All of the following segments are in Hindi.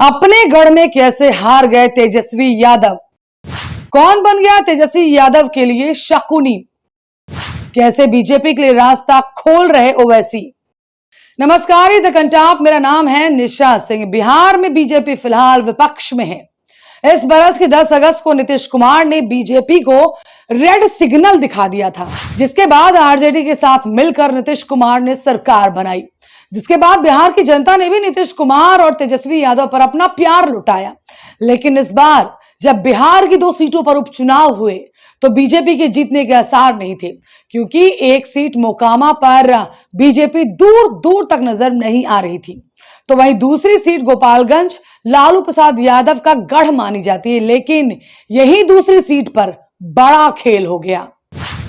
अपने गढ़ में कैसे हार गए तेजस्वी यादव? कौन बन गया तेजस्वी यादव के लिए शकुनी? कैसे बीजेपी के लिए रास्ता खोल रहे ओवैसी? नमस्कार, द कंटाप, मेरा नाम है निशा सिंह। बिहार में बीजेपी फिलहाल विपक्ष में है। इस बरस की 10 अगस्त को नीतीश कुमार ने बीजेपी को रेड सिग्नल दिखा दिया था, जिसके बाद आरजेडी के साथ मिलकर नीतीश कुमार ने सरकार बनाई, जिसके बाद बिहार की जनता ने भी नीतीश कुमार और तेजस्वी यादव पर अपना प्यार लुटाया। लेकिन इस बार जब बिहार की 2 सीटों पर उपचुनाव हुए तो बीजेपी के जीतने के आसार नहीं थे, क्योंकि एक सीट मोकामा पर बीजेपी दूर दूर तक नजर नहीं आ रही थी। तो वहीं दूसरी सीट गोपालगंज लालू प्रसाद यादव का गढ़ मानी जाती है, लेकिन यही दूसरी सीट पर बड़ा खेल हो गया।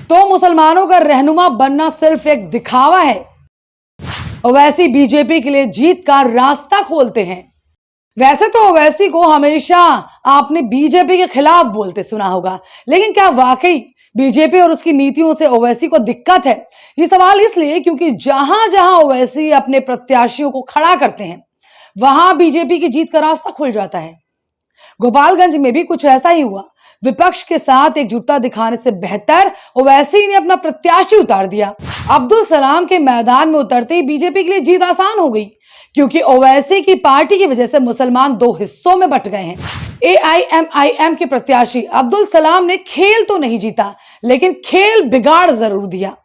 तो मुसलमानों का रहनुमा बनना सिर्फ एक दिखावा है, ओवैसी बीजेपी के लिए जीत का रास्ता खोलते हैं। वैसे तो ओवैसी को हमेशा आपने बीजेपी के खिलाफ बोलते सुना होगा, लेकिन क्या वाकई बीजेपी और उसकी नीतियों से ओवैसी को दिक्कत है? ये सवाल इसलिए क्योंकि जहां जहां ओवैसी अपने प्रत्याशियों को खड़ा करते हैं, वहां बीजेपी की जीत का रास्ता खुल जाता है। गोपालगंज में भी कुछ ऐसा ही हुआ। विपक्ष के साथ एकजुटता दिखाने से बेहतर ओवैसी ने अपना प्रत्याशी उतार दिया। अब्दुल सलाम के मैदान में उतरते ही बीजेपी के लिए जीत आसान हो गई, क्योंकि ओवैसी की पार्टी की वजह से मुसलमान 2 हिस्सों में बंट गए हैं। AIMIM के प्रत्याशी अब्दुल सलाम ने खेल तो नहीं जीता, लेकिन खेल बिगाड़ जरूर दिया।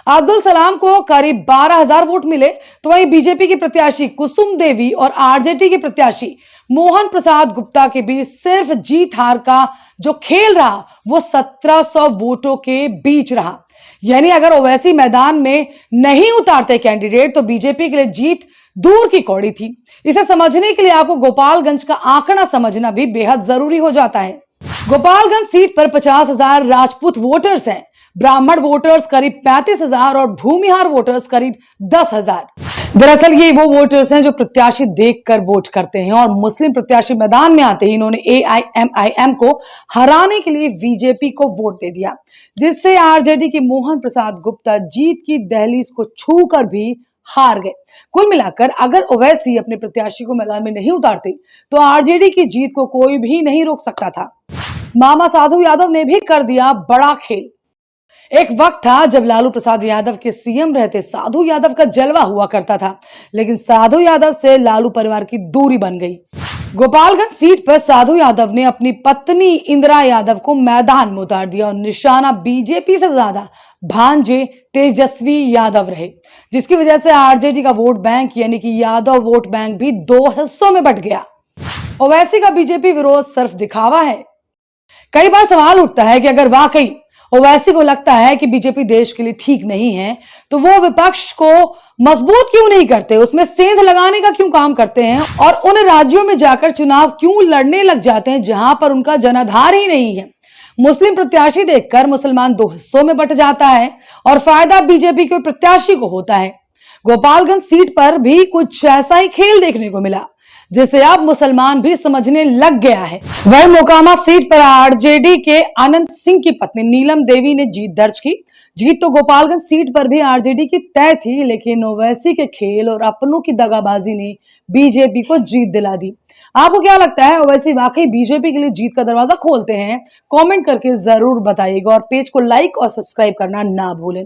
अब्दुल सलाम को करीब 12,000 वोट मिले, तो वहीं बीजेपी की प्रत्याशी कुसुम देवी और आरजेडी के प्रत्याशी मोहन प्रसाद गुप्ता के बीच सिर्फ जीत हार का जो खेल रहा वो 1700 वोटों के बीच रहा। यानी अगर ओवैसी मैदान में नहीं उतारते कैंडिडेट तो बीजेपी के लिए जीत दूर की कौड़ी थी। इसे समझने के लिए आपको गोपालगंज का आंकड़ा समझना भी बेहद जरूरी हो जाता है। गोपालगंज सीट पर 50,000 राजपूत वोटर्स हैं, ब्राह्मण वोटर्स करीब 35,000 और भूमिहार वोटर्स करीब 10,000। दरअसल ये वो वोटर्स हैं जो प्रत्याशी देखकर वोट करते हैं, और मुस्लिम प्रत्याशी मैदान में आते ही इन्होंने AIMIM को हराने के लिए बीजेपी को वोट दे दिया, जिससे आरजेडी के मोहन प्रसाद गुप्ता जीत की दहलीज को छूकर भी हार गए। कुल मिलाकर अगर ओवैसी अपने प्रत्याशी को मैदान में नहीं उतारते तो आरजेडी की जीत को कोई भी नहीं रोक सकता था। मामा साधु यादव ने भी कर दिया बड़ा खेल। एक वक्त था जब लालू प्रसाद यादव के सीएम रहते साधु यादव का जलवा हुआ करता था, लेकिन साधु यादव से लालू परिवार की दूरी बन गई। गोपालगंज सीट पर साधु यादव ने अपनी पत्नी इंदिरा यादव को मैदान में उतार दिया और निशाना बीजेपी से ज्यादा भांजे तेजस्वी यादव रहे, जिसकी वजह से आरजेडी का वोट बैंक यानी कि यादव वोट बैंक भी 2 हिस्सों में बंट गया। ओवैसी का बीजेपी विरोध सिर्फ दिखावा है। कई बार सवाल उठता है कि अगर वाकई ओवैसी को लगता है कि बीजेपी देश के लिए ठीक नहीं है, तो वो विपक्ष को मजबूत क्यों नहीं करते, उसमें सेंध लगाने का क्यों काम करते हैं, और उन राज्यों में जाकर चुनाव क्यों लड़ने लग जाते हैं जहां पर उनका जनाधार ही नहीं है। मुस्लिम प्रत्याशी देखकर मुसलमान 2 हिस्सों में बंट जाता है और फायदा बीजेपी के प्रत्याशी को होता है। गोपालगंज सीट पर भी कुछ ऐसा ही खेल देखने को मिला, जिसे अब मुसलमान भी समझने लग गया है। वह मोकामा सीट पर आरजेडी के अनंत सिंह की पत्नी नीलम देवी ने जीत दर्ज की। जीत तो गोपालगंज सीट पर भी आरजेडी की तय थी, लेकिन ओवैसी के खेल और अपनों की दगाबाजी ने बीजेपी को जीत दिला दी। आपको क्या लगता है, ओवैसी वाकई बीजेपी के लिए जीत का दरवाजा खोलते हैं? कमेंट करके जरूर बताइएगा और पेज को लाइक और सब्सक्राइब करना ना भूलें।